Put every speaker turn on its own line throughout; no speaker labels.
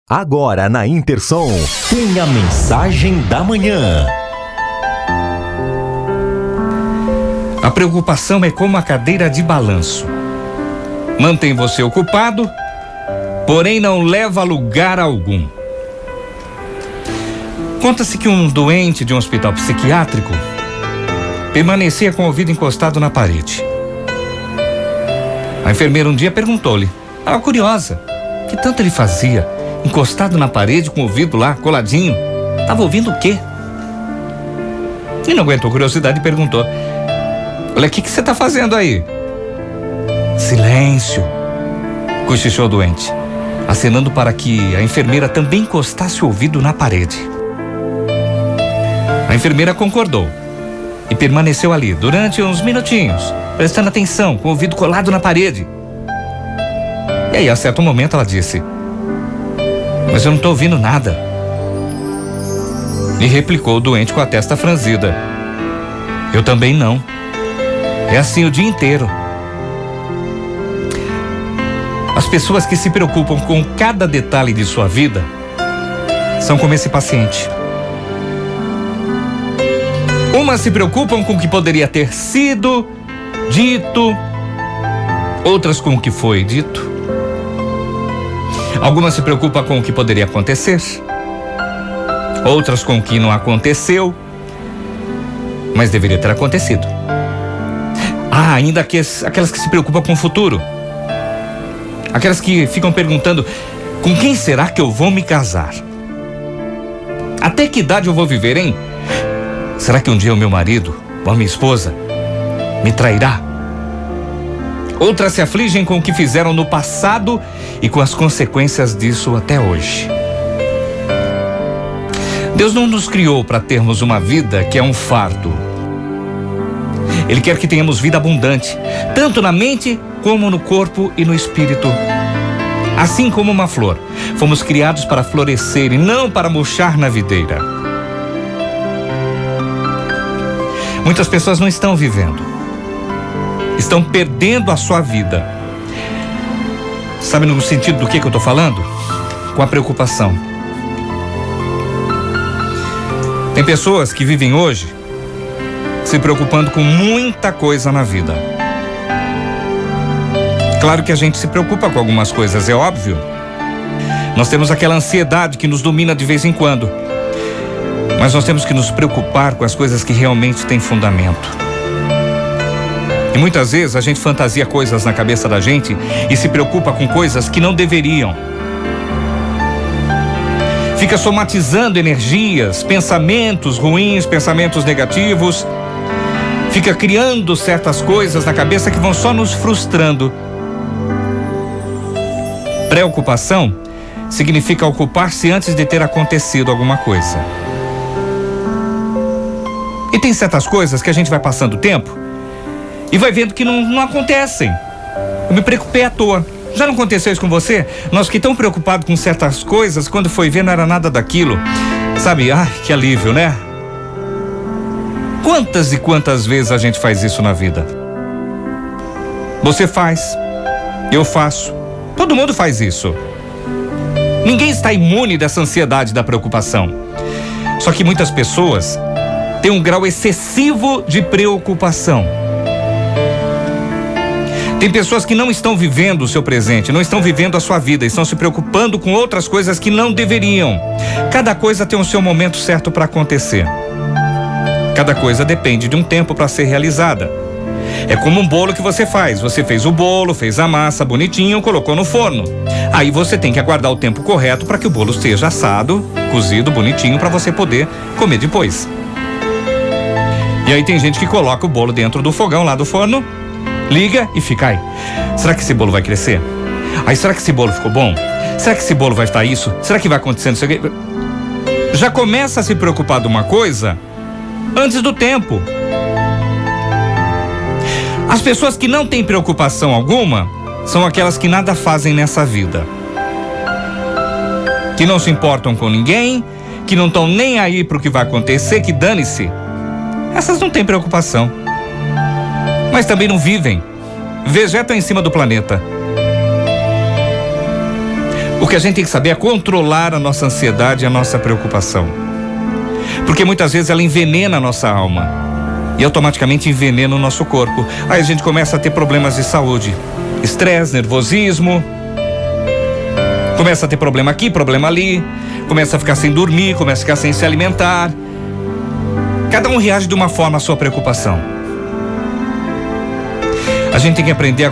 Agora na Intersom, tem a mensagem da manhã.
A preocupação é como a cadeira de balanço. Mantém você ocupado, porém não leva a lugar algum. Conta-se que um doente de um hospital psiquiátrico permanecia com o ouvido encostado na parede. A enfermeira um dia perguntou-lhe, estava curiosa, que tanto ele fazia, encostado na parede com o ouvido lá, coladinho. Estava ouvindo o quê? E não aguentou curiosidade e perguntou, olha, o que você está fazendo aí? Silêncio, cochichou o doente, acenando para que a enfermeira também encostasse o ouvido na parede. A enfermeira concordou e permaneceu ali durante uns minutinhos, prestando atenção, com o ouvido colado na parede. E aí, a certo momento, ela disse, mas eu não estou ouvindo nada. E replicou o doente com a testa franzida, eu também não. É assim o dia inteiro. As pessoas que se preocupam com cada detalhe de sua vida são como esse paciente. Umas se preocupam com o que poderia ter sido dito, outras com o que foi dito. Algumas se preocupam com o que poderia acontecer, outras com o que não aconteceu, mas deveria ter acontecido. Ainda aquelas que se preocupam com o futuro. Aquelas que ficam perguntando, com quem será que eu vou me casar? Até que idade eu vou viver, hein? Será que um dia o meu marido ou a minha esposa me trairá? Outras se afligem com o que fizeram no passado e com as consequências disso até hoje. Deus não nos criou para termos uma vida que é um fardo. Ele quer que tenhamos vida abundante, tanto na mente como no corpo e no espírito. Assim como uma flor, fomos criados para florescer e não para murchar na videira. Muitas pessoas não estão vivendo, estão perdendo a sua vida. Sabe no sentido do que eu estou falando? Com a preocupação. Tem pessoas que vivem hoje se preocupando com muita coisa na vida. Claro que a gente se preocupa com algumas coisas, é óbvio. Nós temos aquela ansiedade que nos domina de vez em quando. Mas nós temos que nos preocupar com as coisas que realmente têm fundamento. E muitas vezes a gente fantasia coisas na cabeça da gente e se preocupa com coisas que não deveriam. Fica somatizando energias, pensamentos ruins, pensamentos negativos. Fica criando certas coisas na cabeça que vão só nos frustrando. Preocupação significa ocupar-se antes de ter acontecido alguma coisa. E tem certas coisas que a gente vai passando o tempo e vai vendo que não acontecem. Eu me preocupei à toa. Já não aconteceu isso com você? Nós que tão preocupados com certas coisas, quando foi ver não era nada daquilo. Sabe, que alívio, né? Quantas e quantas vezes a gente faz isso na vida? Você faz, eu faço, todo mundo faz isso. Ninguém está imune dessa ansiedade da preocupação. Só que muitas pessoas têm um grau excessivo de preocupação. Tem pessoas que não estão vivendo o seu presente, não estão vivendo a sua vida, estão se preocupando com outras coisas que não deveriam. Cada coisa tem o seu momento certo para acontecer. Cada coisa depende de um tempo para ser realizada. É como um bolo que você faz. Você fez o bolo, fez a massa bonitinho, colocou no forno. Aí você tem que aguardar o tempo correto para que o bolo esteja assado, cozido, bonitinho, para você poder comer depois. E aí tem gente que coloca o bolo dentro do fogão lá do forno, liga e fica aí. Será que esse bolo vai crescer? Aí será que esse bolo ficou bom? Será que esse bolo vai estar isso? Será que vai acontecer isso aqui? Já começa a se preocupar de uma coisa antes do tempo. As pessoas que não têm preocupação alguma são aquelas que nada fazem nessa vida. Que não se importam com ninguém, que não estão nem aí para o que vai acontecer, que dane-se. Essas não têm preocupação. Mas também não vivem. Vegetam em cima do planeta. O que a gente tem que saber é controlar a nossa ansiedade e a nossa preocupação. Porque muitas vezes ela envenena a nossa alma e automaticamente envenena o nosso corpo. Aí a gente começa a ter problemas de saúde, estresse, nervosismo, começa a ter problema aqui, problema ali, começa a ficar sem dormir, começa a ficar sem se alimentar. Cada um reage de uma forma à sua preocupação. A gente tem que aprender a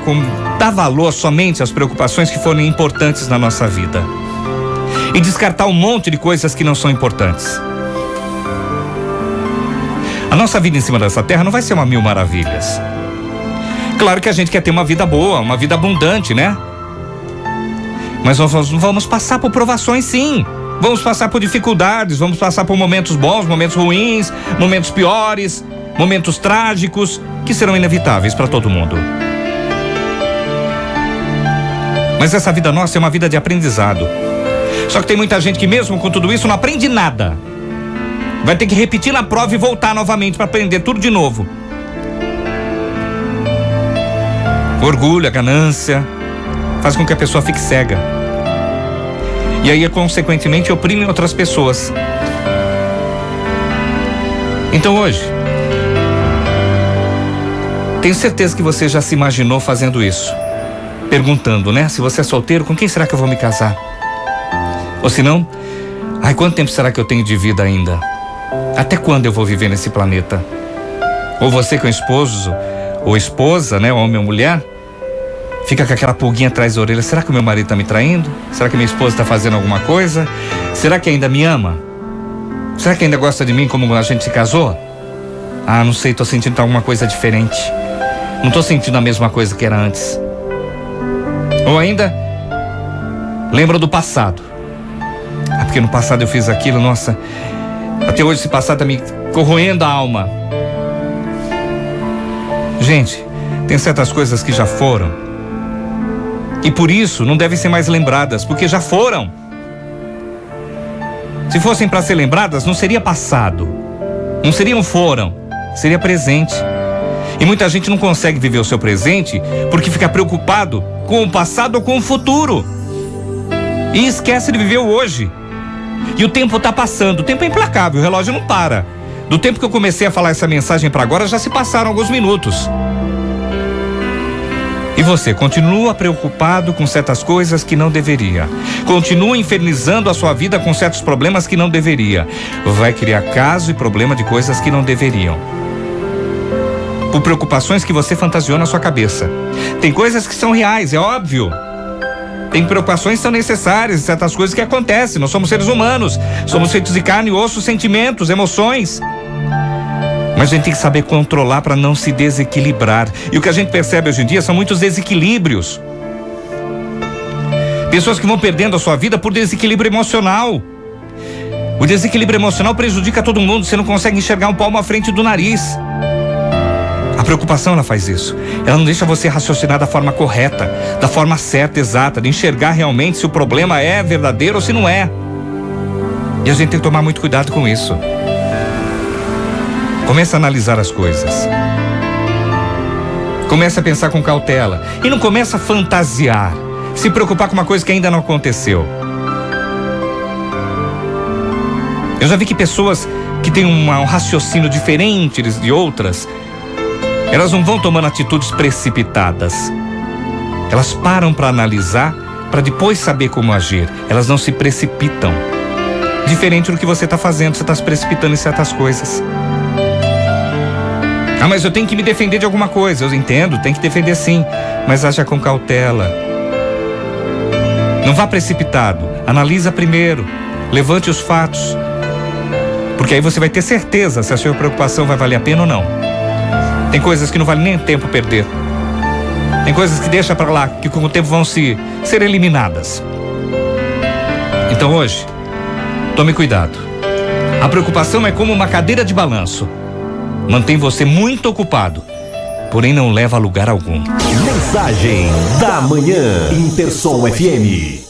dar valor somente às preocupações que forem importantes na nossa vida e descartar um monte de coisas que não são importantes. A nossa vida em cima dessa terra não vai ser uma mil maravilhas. Claro que a gente quer ter uma vida boa, uma vida abundante, né? Mas nós vamos passar por provações, sim. Vamos passar por dificuldades, vamos passar por momentos bons, momentos ruins, momentos piores, momentos trágicos, que serão inevitáveis para todo mundo. Mas essa vida nossa é uma vida de aprendizado. Só que tem muita gente que mesmo com tudo isso não aprende nada. Vai ter que repetir na prova e voltar novamente para aprender tudo de novo. O orgulho, a ganância, faz com que a pessoa fique cega. E aí, consequentemente, oprime outras pessoas. Então hoje, tenho certeza que você já se imaginou fazendo isso. Perguntando, né? Se você é solteiro, com quem será que eu vou me casar? Ou se não, quanto tempo será que eu tenho de vida ainda? Até quando eu vou viver nesse planeta? Ou você com esposo ou esposa, né? Homem ou mulher, fica com aquela pulguinha atrás da orelha. Será que o meu marido está me traindo? Será que minha esposa está fazendo alguma coisa? Será que ainda me ama? Será que ainda gosta de mim como a gente se casou? Não sei, tô sentindo alguma coisa diferente. Não tô sentindo a mesma coisa que era antes. Ou ainda, lembra do passado. Porque no passado eu fiz aquilo, nossa, até hoje esse passado tá me corroendo a alma. Gente, tem certas coisas que já foram e por isso não devem ser mais lembradas, porque já foram. Se fossem para ser lembradas, não seria passado, não seriam foram, seria presente. E muita gente não consegue viver o seu presente porque fica preocupado com o passado ou com o futuro e esquece de viver o hoje. E o tempo tá passando, o tempo é implacável, o relógio não para. Do tempo que eu comecei a falar essa mensagem para agora, já se passaram alguns minutos. E você continua preocupado com certas coisas que não deveria. Continua infernizando a sua vida com certos problemas que não deveria. Vai criar caso e problema de coisas que não deveriam. Por preocupações que você fantasiou na sua cabeça. Tem coisas que são reais, é óbvio. Tem preocupações que são necessárias, certas coisas que acontecem. Nós somos seres humanos, somos feitos de carne e osso, sentimentos, emoções. Mas a gente tem que saber controlar para não se desequilibrar. E o que a gente percebe hoje em dia são muitos desequilíbrios. Pessoas que vão perdendo a sua vida por desequilíbrio emocional. O desequilíbrio emocional prejudica todo mundo, você não consegue enxergar um palmo à frente do nariz. A preocupação, ela faz isso. Ela não deixa você raciocinar da forma correta, da forma certa, exata, de enxergar realmente se o problema é verdadeiro ou se não é. E a gente tem que tomar muito cuidado com isso. Comece a analisar as coisas. Comece a pensar com cautela. E não comece a fantasiar, se preocupar com uma coisa que ainda não aconteceu. Eu já vi que pessoas que têm um raciocínio diferente de outras, elas não vão tomando atitudes precipitadas. Elas param para analisar, para depois saber como agir. Elas não se precipitam. Diferente do que você está fazendo, você está se precipitando em certas coisas. Mas eu tenho que me defender de alguma coisa. Eu entendo, tem que defender sim, mas haja com cautela. Não vá precipitado. Analisa primeiro. Levante os fatos. Porque aí você vai ter certeza se a sua preocupação vai valer a pena ou não. Tem coisas que não vale nem tempo perder. Tem coisas que deixa para lá, que com o tempo vão ser eliminadas. Então hoje, tome cuidado. A preocupação é como uma cadeira de balanço. Mantém você muito ocupado, porém não leva a lugar algum.
Mensagem da Manhã. Intersom FM.